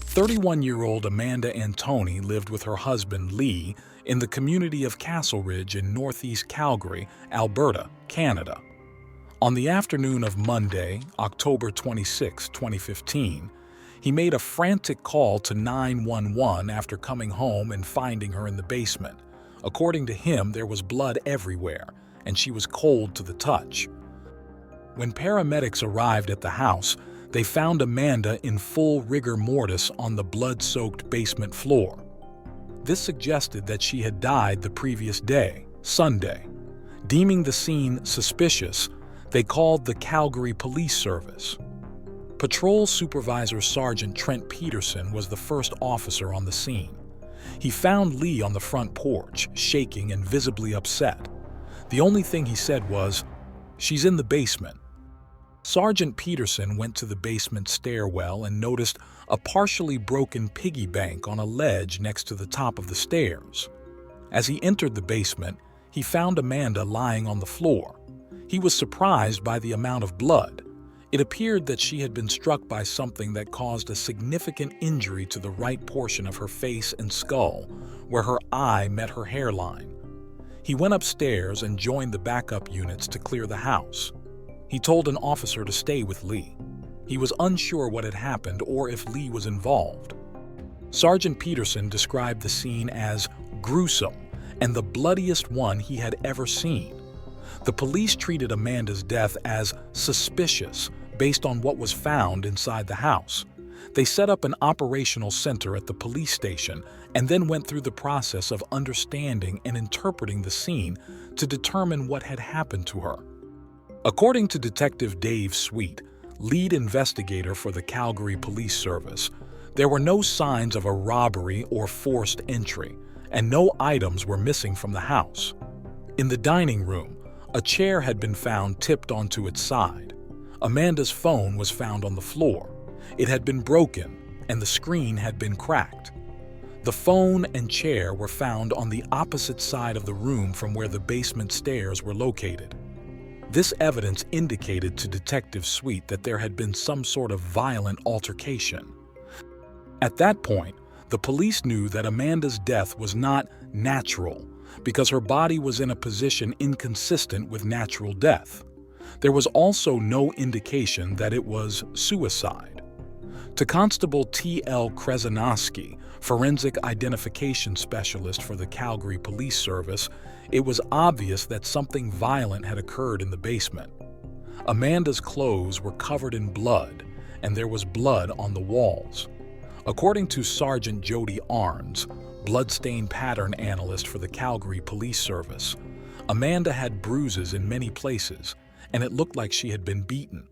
31-year-old Amanda Antoni lived with her husband Lee in the community of Castleridge in northeast Calgary, Alberta, Canada. On the afternoon of Monday, October 26, 2015, he made a frantic call to 911 after coming home and finding her in the basement. According to him, there was blood everywhere, and she was cold to the touch. When paramedics arrived at the house, they found Amanda in full rigor mortis on the blood-soaked basement floor. This suggested that she had died the previous day, Sunday. Deeming the scene suspicious, they called the Calgary Police Service. Patrol Supervisor Sergeant Trent Peterson was the first officer on the scene. He found Lee on the front porch, shaking and visibly upset. The only thing he said was, "She's in the basement." Sergeant Peterson went to the basement stairwell and noticed a partially broken piggy bank on a ledge next to the top of the stairs. As he entered the basement, he found Amanda lying on the floor. He was surprised by the amount of blood. It appeared that she had been struck by something that caused a significant injury to the right portion of her face and skull, where her eye met her hairline. He went upstairs and joined the backup units to clear the house. He told an officer to stay with Lee. He was unsure what had happened or if Lee was involved. Sergeant Peterson described the scene as gruesome and the bloodiest one he had ever seen. The police treated Amanda's death as suspicious based on what was found inside the house. They set up an operational center at the police station and then went through the process of understanding and interpreting the scene to determine what had happened to her. According to Detective Dave Sweet, lead investigator for the Calgary Police Service, there were no signs of a robbery or forced entry, and no items were missing from the house. In the dining room, a chair had been found tipped onto its side. Amanda's phone was found on the floor. It had been broken, and the screen had been cracked. The phone and chair were found on the opposite side of the room from where the basement stairs were located. This evidence indicated to Detective Sweet that there had been some sort of violent altercation. At that point, the police knew that Amanda's death was not natural because her body was in a position inconsistent with natural death. There was also no indication that it was suicide. To Constable T.L. Krezanoski, forensic identification specialist for the Calgary Police Service, it was obvious that something violent had occurred in the basement. Amanda's clothes were covered in blood, and there was blood on the walls. According to Sergeant Jody Arns, bloodstain pattern analyst for the Calgary Police Service, Amanda had bruises in many places, and it looked like she had been beaten.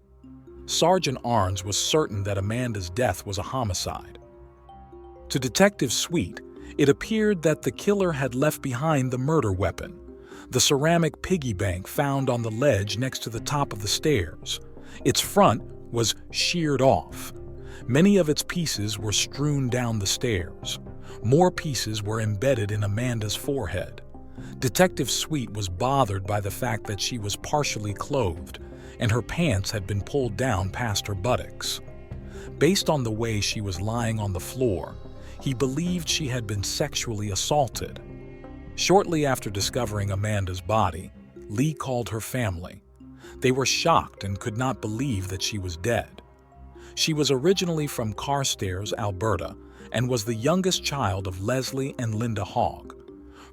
Sergeant Arns was certain that Amanda's death was a homicide. To Detective Sweet, it appeared that the killer had left behind the murder weapon, the ceramic piggy bank found on the ledge next to the top of the stairs. Its front was sheared off. Many of its pieces were strewn down the stairs. More pieces were embedded in Amanda's forehead. Detective Sweet was bothered by the fact that she was partially clothed, and her pants had been pulled down past her buttocks. Based on the way she was lying on the floor, he believed she had been sexually assaulted. Shortly after discovering Amanda's body, Lee called her family. They were shocked and could not believe that she was dead. She was originally from Carstairs, Alberta, and was the youngest child of Leslie and Linda Hogg.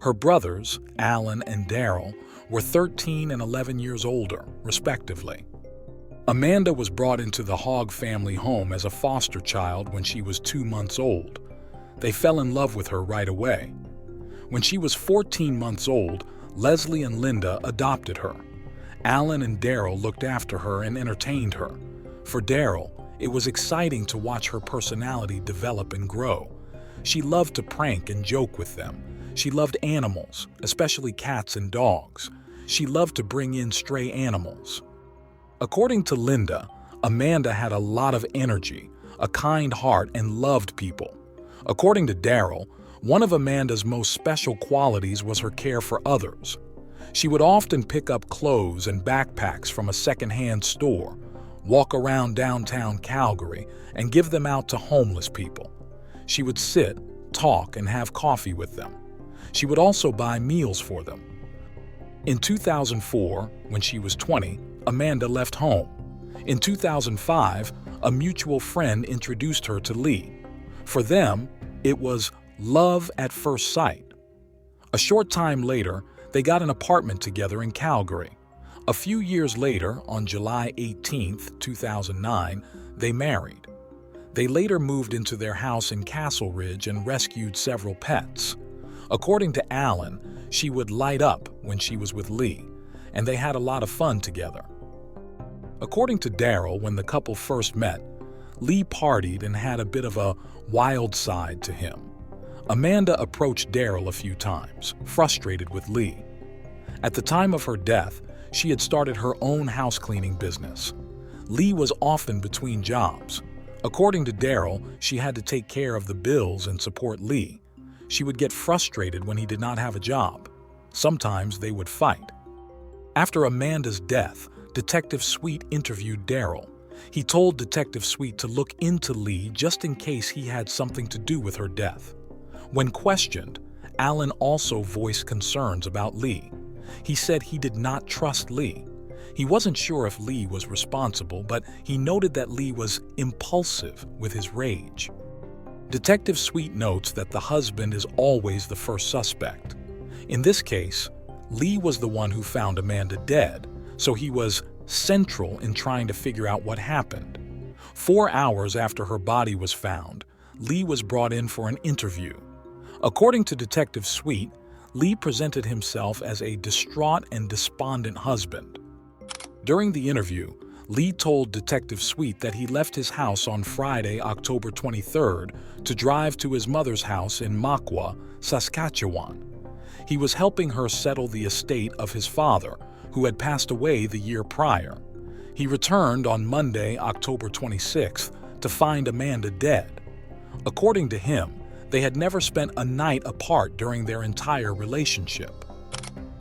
Her brothers, Alan and Daryl, were 13 and 11 years older, respectively. Amanda was brought into the Hogg family home as a foster child when she was 2 months old. They fell in love with her right away. When she was 14 months old, Leslie and Linda adopted her. Alan and Daryl looked after her and entertained her. For Daryl, it was exciting to watch her personality develop and grow. She loved to prank and joke with them. She loved animals, especially cats and dogs. She loved to bring in stray animals. According to Linda, Amanda had a lot of energy, a kind heart, and loved people. According to Daryl, one of Amanda's most special qualities was her care for others. She would often pick up clothes and backpacks from a secondhand store, walk around downtown Calgary, and give them out to homeless people. She would sit, talk, and have coffee with them. She would also buy meals for them. In 2004, when she was 20, Amanda left home. In 2005, a mutual friend introduced her to Lee. For them, it was love at first sight. A short time later, they got an apartment together in Calgary. A few years later, on July 18, 2009, they married. They later moved into their house in Castleridge and rescued several pets. According to Alan, she would light up when she was with Lee, and they had a lot of fun together. According to Daryl, when the couple first met, Lee partied and had a bit of a wild side to him. Amanda approached Daryl a few times, frustrated with Lee. At the time of her death, she had started her own house cleaning business. Lee was often between jobs. According to Daryl, she had to take care of the bills and support Lee. She would get frustrated when he did not have a job. Sometimes they would fight. After Amanda's death, Detective Sweet interviewed Daryl. He told Detective Sweet to look into Lee just in case he had something to do with her death. When questioned, Alan also voiced concerns about Lee. He said he did not trust Lee. He wasn't sure if Lee was responsible, but he noted that Lee was impulsive with his rage. Detective Sweet notes that the husband is always the first suspect. In this case, Lee was the one who found Amanda dead, so he was central in trying to figure out what happened. 4 hours after her body was found, Lee was brought in for an interview. According to Detective Sweet, Lee presented himself as a distraught and despondent husband. During the interview, Lee told Detective Sweet that he left his house on Friday, October 23rd, to drive to his mother's house in Makwa, Saskatchewan. He was helping her settle the estate of his father, who had passed away the year prior. He returned on Monday, October 26th, to find Amanda dead. According to him, they had never spent a night apart during their entire relationship.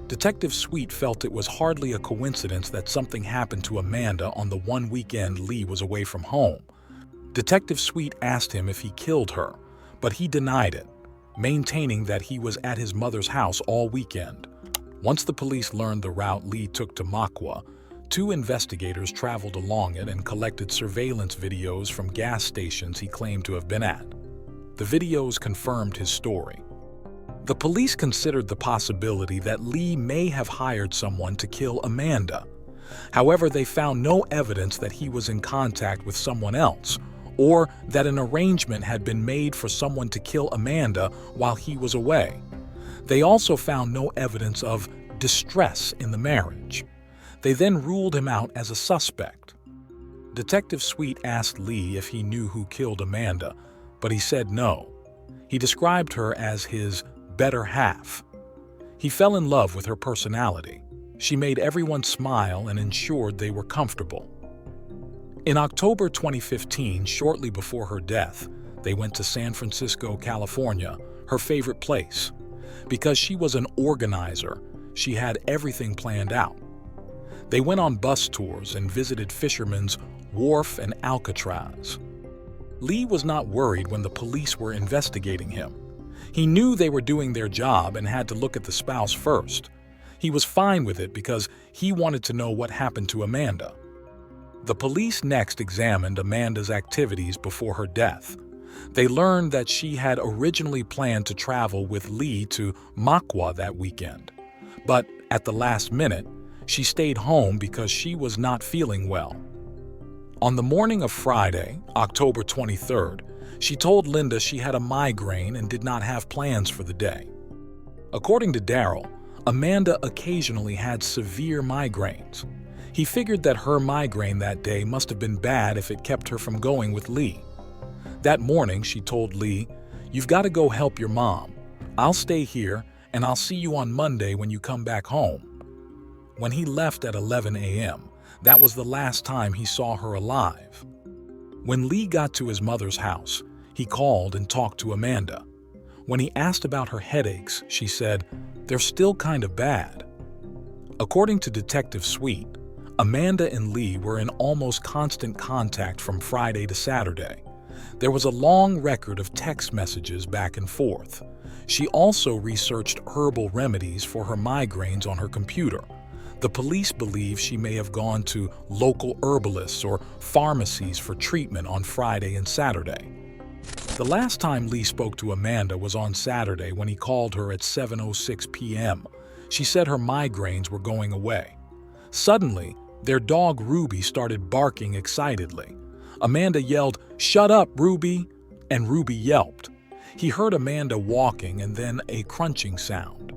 Detective Sweet felt it was hardly a coincidence that something happened to Amanda on the one weekend Lee was away from home. Detective Sweet asked him if he killed her, but he denied it, maintaining that he was at his mother's house all weekend. Once the police learned the route Lee took to Makwa, 2 investigators traveled along it and collected surveillance videos from gas stations he claimed to have been at. The videos confirmed his story. The police considered the possibility that Lee may have hired someone to kill Amanda. However, they found no evidence that he was in contact with someone else, or that an arrangement had been made for someone to kill Amanda while he was away. They also found no evidence of distress in the marriage. They then ruled him out as a suspect. Detective Sweet asked Lee if he knew who killed Amanda, but he said no. He described her as his better half. He fell in love with her personality. She made everyone smile and ensured they were comfortable. In October 2015, shortly before her death, they went to San Francisco, California, her favorite place. Because she was an organizer, she had everything planned out. They went on bus tours and visited Fisherman's Wharf and Alcatraz. Lee was not worried when the police were investigating him. He knew they were doing their job and had to look at the spouse first. He was fine with it because he wanted to know what happened to Amanda. The police next examined Amanda's activities before her death. They learned that she had originally planned to travel with Lee to Makwa that weekend. But at the last minute, she stayed home because she was not feeling well. On the morning of Friday, October 23rd, she told Linda she had a migraine and did not have plans for the day. According to Daryl, Amanda occasionally had severe migraines. He figured that her migraine that day must have been bad if it kept her from going with Lee. That morning, she told Lee, "You've got to go help your mom. I'll stay here, and I'll see you on Monday when you come back home." When he left at 11 a.m., that was the last time he saw her alive. When Lee got to his mother's house, he called and talked to Amanda. When he asked about her headaches, she said, "They're still kind of bad." According to Detective Sweet, Amanda and Lee were in almost constant contact from Friday to Saturday. There was a long record of text messages back and forth. She also researched herbal remedies for her migraines on her computer. The police believe she may have gone to local herbalists or pharmacies for treatment on Friday and Saturday. The last time Lee spoke to Amanda was on Saturday when he called her at 7:06 p.m. She said her migraines were going away. Suddenly, their dog Ruby started barking excitedly. Amanda yelled, "Shut up, Ruby!" and Ruby yelped. He heard Amanda walking and then a crunching sound.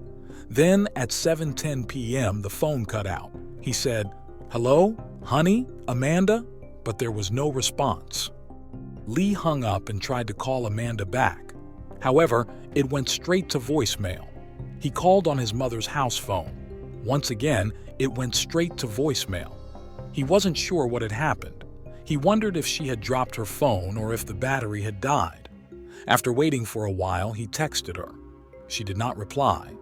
Then at 7:10 p.m. the phone cut out. He said, "Hello, honey, Amanda?" But there was no response. Lee hung up and tried to call Amanda back. However, it went straight to voicemail. He called on his mother's house phone. Once again, it went straight to voicemail. He wasn't sure what had happened. He wondered if she had dropped her phone or if the battery had died. After waiting for a while, he texted her. She did not reply.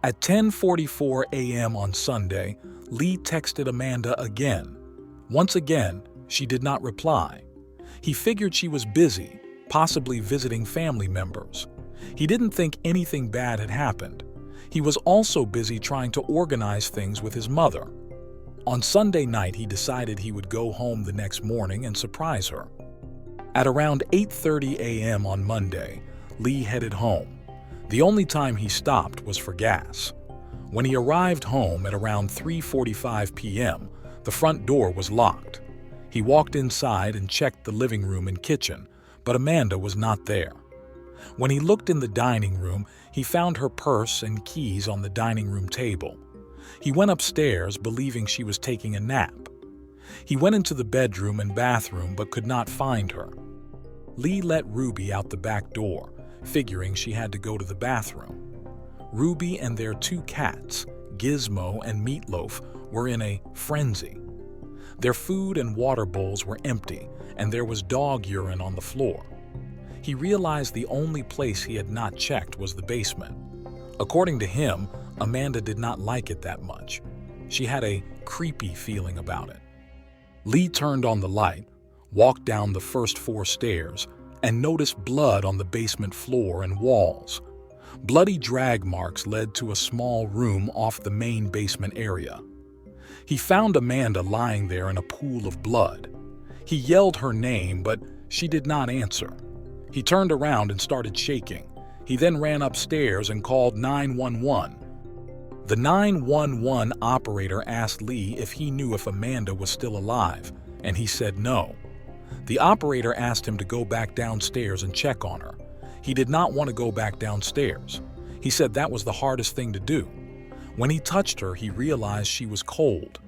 At 10:44 a.m. on Sunday, Lee texted Amanda again. Once again, she did not reply. He figured she was busy, possibly visiting family members. He didn't think anything bad had happened. He was also busy trying to organize things with his mother. On Sunday night, he decided he would go home the next morning and surprise her. At around 8:30 a.m. on Monday, Lee headed home. The only time he stopped was for gas. When he arrived home at around 3:45 p.m., the front door was locked. He walked inside and checked the living room and kitchen, but Amanda was not there. When he looked in the dining room, he found her purse and keys on the dining room table. He went upstairs, believing she was taking a nap. He went into the bedroom and bathroom but could not find her. Lee let Ruby out the back door, figuring she had to go to the bathroom. Ruby and their two cats, Gizmo and Meatloaf, were in a frenzy. Their food and water bowls were empty, and there was dog urine on the floor. He realized the only place he had not checked was the basement. According to him, Amanda did not like it that much. She had a creepy feeling about it. Lee turned on the light, walked down the first 4 stairs, and noticed blood on the basement floor and walls. Bloody drag marks led to a small room off the main basement area. He found Amanda lying there in a pool of blood. He yelled her name, but she did not answer. He turned around and started shaking. He then ran upstairs and called 911. The 911 operator asked Lee if he knew if Amanda was still alive, and he said no. The operator asked him to go back downstairs and check on her. He did not want to go back downstairs. He said that was the hardest thing to do. When he touched her, he realized she was cold.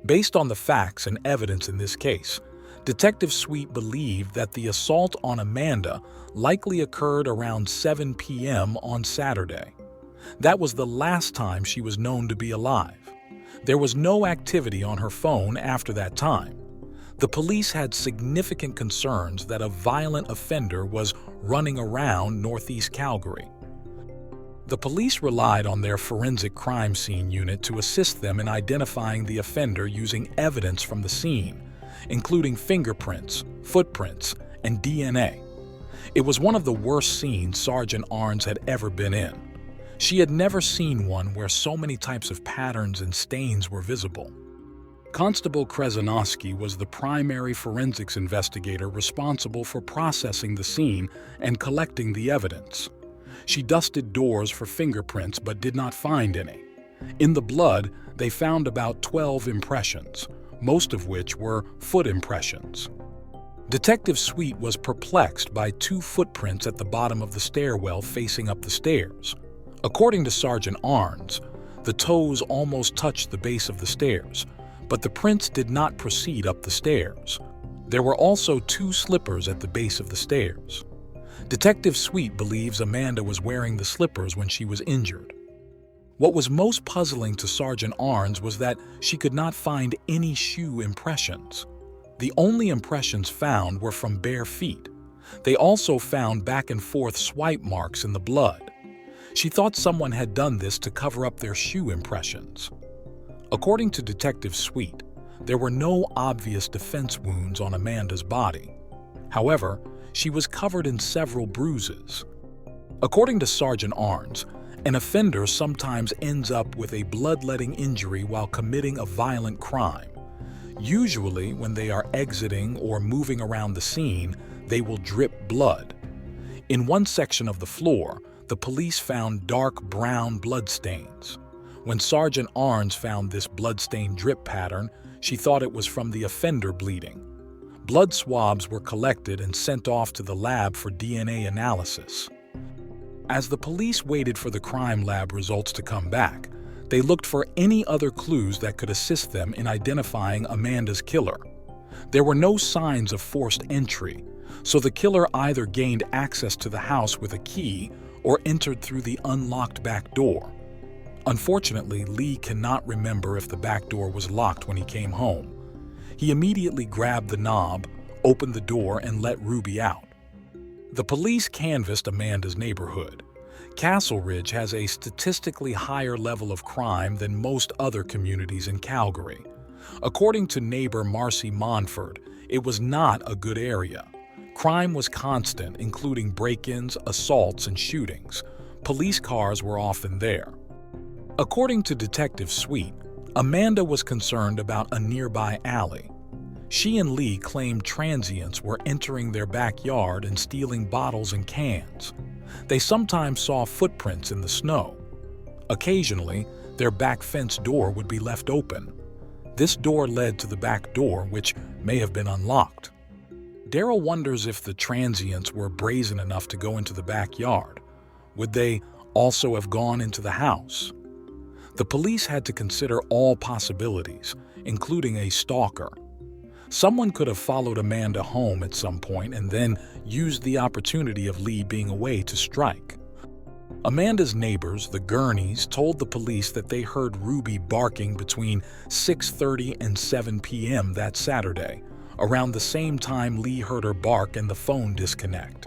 Based on the facts and evidence in this case, Detective Sweet believed that the assault on Amanda likely occurred around 7 p.m. on Saturday. That was the last time she was known to be alive. There was no activity on her phone after that time. The police had significant concerns that a violent offender was running around Northeast Calgary. The police relied on their forensic crime scene unit to assist them in identifying the offender using evidence from the scene, including fingerprints, footprints, and DNA. It was one of the worst scenes Sergeant Arns had ever been in. She had never seen one where so many types of patterns and stains were visible. Constable Krezanowski was the primary forensics investigator responsible for processing the scene and collecting the evidence. She dusted doors for fingerprints but did not find any. In the blood, they found about 12 impressions, most of which were foot impressions. Detective Sweet was perplexed by 2 footprints at the bottom of the stairwell facing up the stairs. According to Sergeant Arns, the toes almost touched the base of the stairs, but the prints did not proceed up the stairs. There were also 2 slippers at the base of the stairs. Detective Sweet believes Amanda was wearing the slippers when she was injured. What was most puzzling to Sergeant Arns was that she could not find any shoe impressions. The only impressions found were from bare feet. They also found back and forth swipe marks in the blood. She thought someone had done this to cover up their shoe impressions. According to Detective Sweet, there were no obvious defense wounds on Amanda's body. However, she was covered in several bruises. According to Sergeant Arns, an offender sometimes ends up with a bloodletting injury while committing a violent crime. Usually, when they are exiting or moving around the scene, they will drip blood. In one section of the floor, the police found dark brown bloodstains. When Sergeant Arns found this bloodstain drip pattern, she thought it was from the offender bleeding. Blood swabs were collected and sent off to the lab for DNA analysis. As the police waited for the crime lab results to come back, they looked for any other clues that could assist them in identifying Amanda's killer. There were no signs of forced entry, so the killer either gained access to the house with a key or entered through the unlocked back door. Unfortunately, Lee cannot remember if the back door was locked when he came home. He immediately grabbed the knob, opened the door, and let Ruby out. The police canvassed Amanda's neighborhood. Castleridge has a statistically higher level of crime than most other communities in Calgary. According to neighbor Marcy Monford, it was not a good area. Crime was constant, including break-ins, assaults, and shootings. Police cars were often there. According to Detective Sweet, Amanda was concerned about a nearby alley. She and Lee claimed transients were entering their backyard and stealing bottles and cans. They sometimes saw footprints in the snow. Occasionally, their back fence door would be left open. This door led to the back door, which may have been unlocked. Daryl wonders if the transients were brazen enough to go into the backyard. Would they also have gone into the house? The police had to consider all possibilities, including a stalker. Someone could have followed Amanda home at some point and then used the opportunity of Lee being away to strike. Amanda's neighbors, the Gurneys, told the police that they heard Ruby barking between 6:30 and 7 p.m. that Saturday, around the same time Lee heard her bark and the phone disconnect.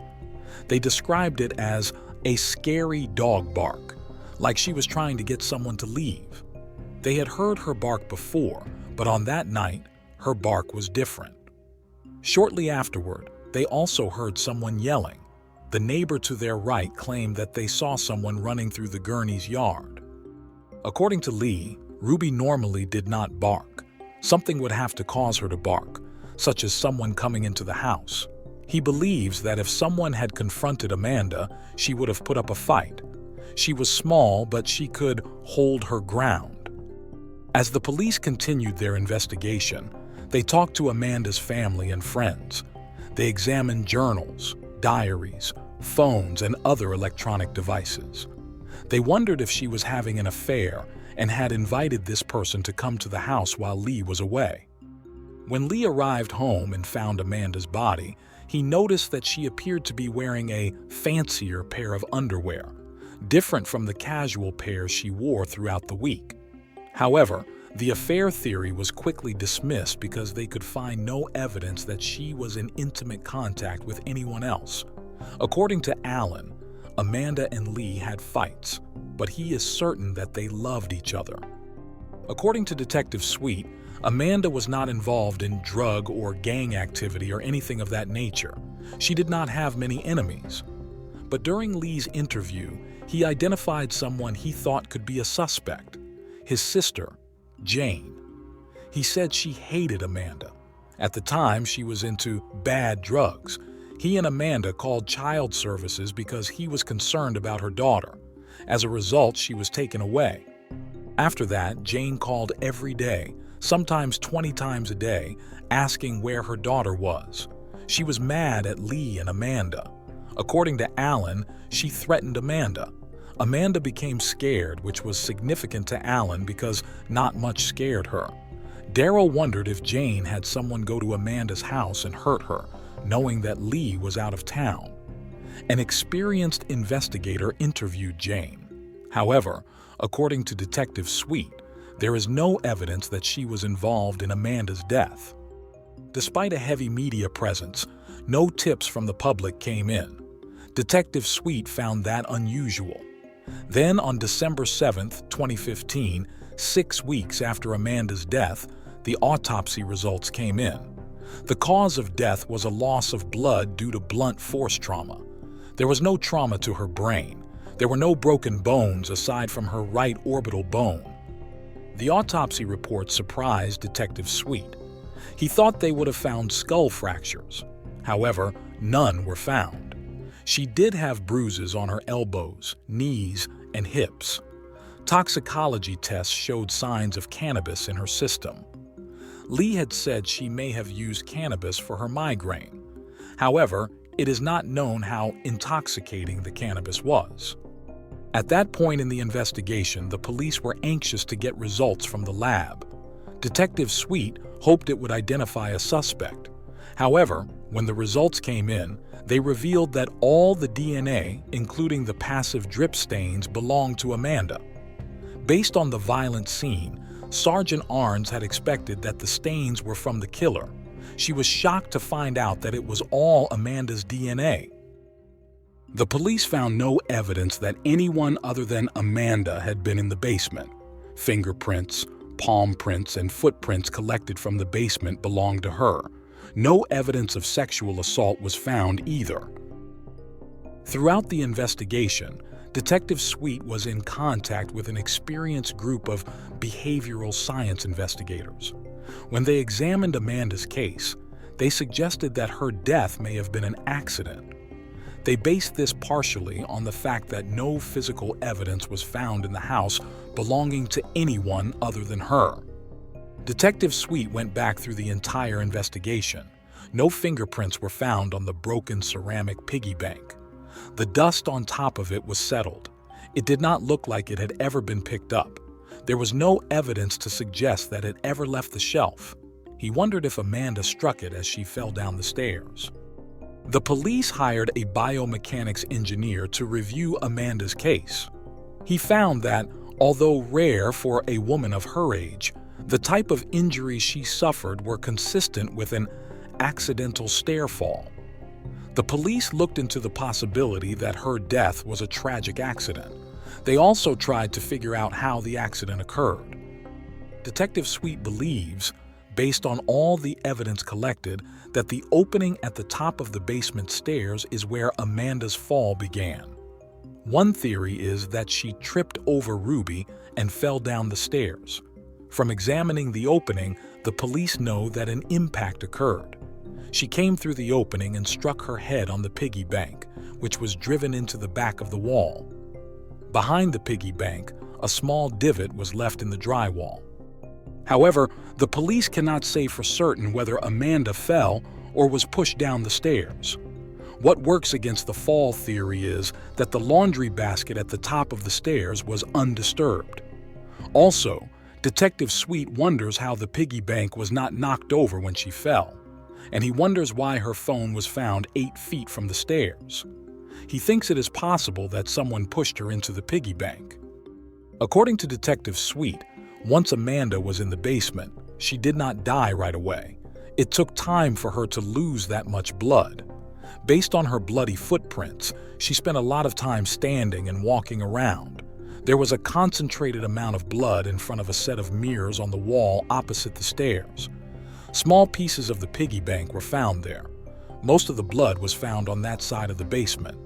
They described it as a scary dog bark, like she was trying to get someone to leave. They had heard her bark before, but on that night, her bark was different. Shortly afterward, they also heard someone yelling. The neighbor to their right claimed that they saw someone running through the Gurney's yard. According to Lee, Ruby normally did not bark. Something would have to cause her to bark, such as someone coming into the house. He believes that if someone had confronted Amanda, she would have put up a fight. She was small, but she could hold her ground. As the police continued their investigation, they talked to Amanda's family and friends. They examined journals, diaries, phones, and other electronic devices. They wondered if she was having an affair and had invited this person to come to the house while Lee was away. When Lee arrived home and found Amanda's body, he noticed that she appeared to be wearing a fancier pair of underwear, different from the casual pairs she wore throughout the week. However, the affair theory was quickly dismissed because they could find no evidence that she was in intimate contact with anyone else. According to Allen, Amanda and Lee had fights, but he is certain that they loved each other. According to Detective Sweet, Amanda was not involved in drug or gang activity or anything of that nature. She did not have many enemies. But during Lee's interview, he identified someone he thought could be a suspect: his sister, Jane. He said she hated Amanda. At the time, she was into bad drugs. He and Amanda called child services because he was concerned about her daughter. As a result, she was taken away. After that, Jane called every day, sometimes 20 times a day, asking where her daughter was. She was mad at Lee and Amanda. According to Allen, she threatened Amanda. Amanda became scared, which was significant to Allen because not much scared her. Daryl wondered if Jane had someone go to Amanda's house and hurt her, knowing that Lee was out of town. An experienced investigator interviewed Jane. However, according to Detective Sweet, there is no evidence that she was involved in Amanda's death. Despite a heavy media presence, no tips from the public came in. Detective Sweet found that unusual. Then on December 7, 2015, 6 weeks after Amanda's death, the autopsy results came in. The cause of death was a loss of blood due to blunt force trauma. There was no trauma to her brain. There were no broken bones aside from her right orbital bone. The autopsy report surprised Detective Sweet. He thought they would have found skull fractures. However, none were found. She did have bruises on her elbows, knees, and hips. Toxicology tests showed signs of cannabis in her system. Lee had said she may have used cannabis for her migraine. However, it is not known how intoxicating the cannabis was. At that point in the investigation, the police were anxious to get results from the lab. Detective Sweet hoped it would identify a suspect. However, when the results came in, they revealed that all the DNA, including the passive drip stains, belonged to Amanda. Based on the violent scene, Sergeant Arns had expected that the stains were from the killer. She was shocked to find out that it was all Amanda's DNA. The police found no evidence that anyone other than Amanda had been in the basement. Fingerprints, palm prints, and footprints collected from the basement belonged to her. No evidence of sexual assault was found either. Throughout the investigation, Detective Sweet was in contact with an experienced group of behavioral science investigators. When they examined Amanda's case, they suggested that her death may have been an accident. They based this partially on the fact that no physical evidence was found in the house belonging to anyone other than her. Detective Sweet went back through the entire investigation. No fingerprints were found on the broken ceramic piggy bank. The dust on top of it was settled. It did not look like it had ever been picked up. There was no evidence to suggest that it ever left the shelf. He wondered if Amanda struck it as she fell down the stairs. The police hired a biomechanics engineer to review Amanda's case. He found that, although rare for a woman of her age, the type of injuries she suffered were consistent with an accidental stair fall. The police looked into the possibility that her death was a tragic accident. They also tried to figure out how the accident occurred. Detective Sweet believes, based on all the evidence collected, that the opening at the top of the basement stairs is where Amanda's fall began. One theory is that she tripped over Ruby and fell down the stairs. From examining the opening, the police know that an impact occurred. She came through the opening and struck her head on the piggy bank, which was driven into the back of the wall. Behind the piggy bank, a small divot was left in the drywall. However, the police cannot say for certain whether Amanda fell or was pushed down the stairs. What works against the fall theory is that the laundry basket at the top of the stairs was undisturbed. Also, Detective Sweet wonders how the piggy bank was not knocked over when she fell, and he wonders why her phone was found 8 feet from the stairs. He thinks it is possible that someone pushed her into the piggy bank. According to Detective Sweet, once Amanda was in the basement, she did not die right away. It took time for her to lose that much blood. Based on her bloody footprints, she spent a lot of time standing and walking around. There was a concentrated amount of blood in front of a set of mirrors on the wall opposite the stairs. Small pieces of the piggy bank were found there. Most of the blood was found on that side of the basement.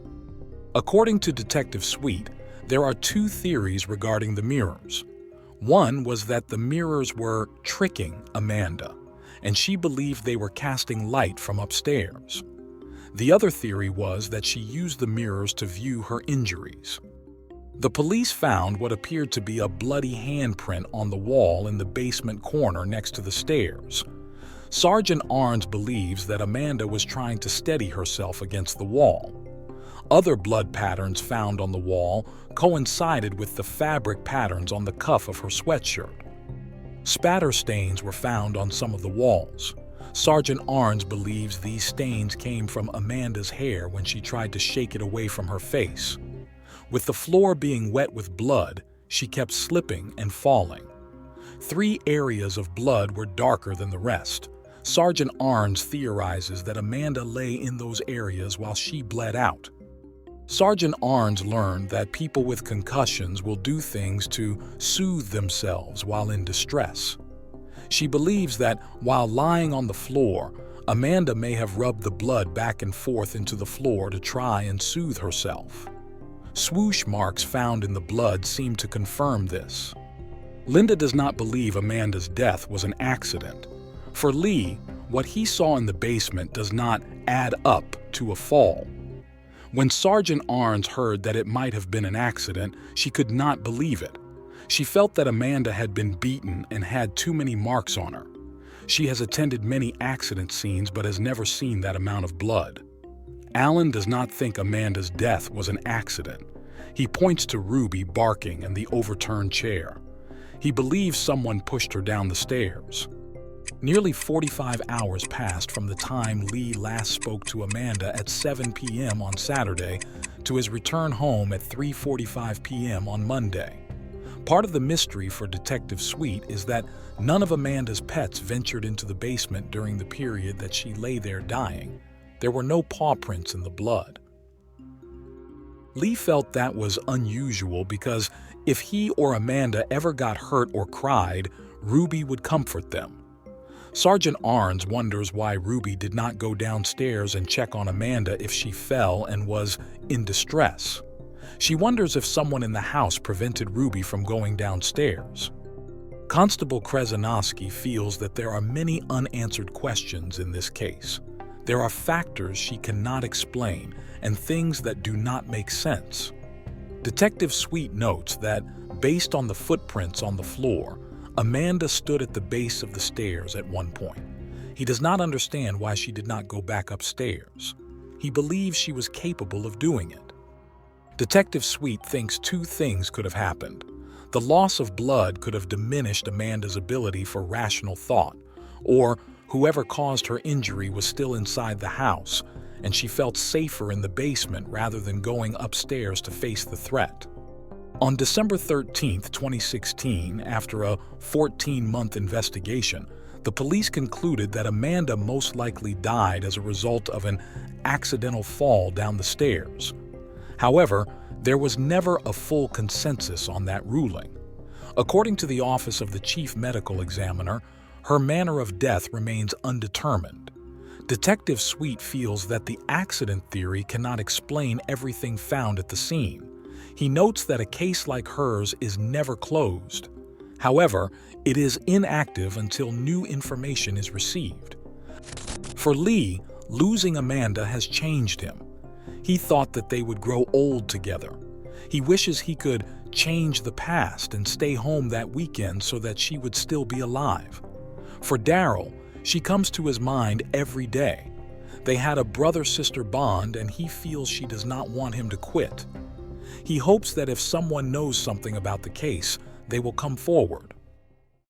According to Detective Sweet, there are 2 theories regarding the mirrors. One was that the mirrors were tricking Amanda, and she believed they were casting light from upstairs. The other theory was that she used the mirrors to view her injuries. The police found what appeared to be a bloody handprint on the wall in the basement corner next to the stairs. Sergeant Arns believes that Amanda was trying to steady herself against the wall. Other blood patterns found on the wall coincided with the fabric patterns on the cuff of her sweatshirt. Spatter stains were found on some of the walls. Sergeant Arns believes these stains came from Amanda's hair when she tried to shake it away from her face. With the floor being wet with blood, she kept slipping and falling. 3 areas of blood were darker than the rest. Sergeant Arns theorizes that Amanda lay in those areas while she bled out. Sergeant Arns learned that people with concussions will do things to soothe themselves while in distress. She believes that while lying on the floor, Amanda may have rubbed the blood back and forth into the floor to try and soothe herself. Swoosh marks found in the blood seem to confirm this. Linda does not believe Amanda's death was an accident. For Lee, what he saw in the basement does not add up to a fall. When Sergeant Arns heard that it might have been an accident, she could not believe it. She felt that Amanda had been beaten and had too many marks on her. She has attended many accident scenes but has never seen that amount of blood. Alan does not think Amanda's death was an accident. He points to Ruby barking and the overturned chair. He believes someone pushed her down the stairs. Nearly 45 hours passed from the time Lee last spoke to Amanda at 7 p.m. on Saturday to his return home at 3:45 p.m. on Monday. Part of the mystery for Detective Sweet is that none of Amanda's pets ventured into the basement during the period that she lay there dying. There were no paw prints in the blood. Lee felt that was unusual because if he or Amanda ever got hurt or cried, Ruby would comfort them. Sergeant Arns wonders why Ruby did not go downstairs and check on Amanda if she fell and was in distress. She wonders if someone in the house prevented Ruby from going downstairs. Constable Krasnowski feels that there are many unanswered questions in this case. There are factors she cannot explain and things that do not make sense. Detective Sweet notes that, based on the footprints on the floor, Amanda stood at the base of the stairs at one point. He does not understand why she did not go back upstairs. He believes she was capable of doing it. Detective Sweet thinks two things could have happened. The loss of blood could have diminished Amanda's ability for rational thought, or whoever caused her injury was still inside the house, and she felt safer in the basement rather than going upstairs to face the threat. On December 13, 2016, after a 14-month investigation, the police concluded that Amanda most likely died as a result of an accidental fall down the stairs. However, there was never a full consensus on that ruling. According to the Office of the Chief Medical Examiner, her manner of death remains undetermined. Detective Sweet feels that the accident theory cannot explain everything found at the scene. He notes that a case like hers is never closed. However, it is inactive until new information is received. For Lee, losing Amanda has changed him. He thought that they would grow old together. He wishes he could change the past and stay home that weekend so that she would still be alive. For Daryl, she comes to his mind every day. They had a brother-sister bond and he feels she does not want him to quit. He hopes that if someone knows something about the case, they will come forward.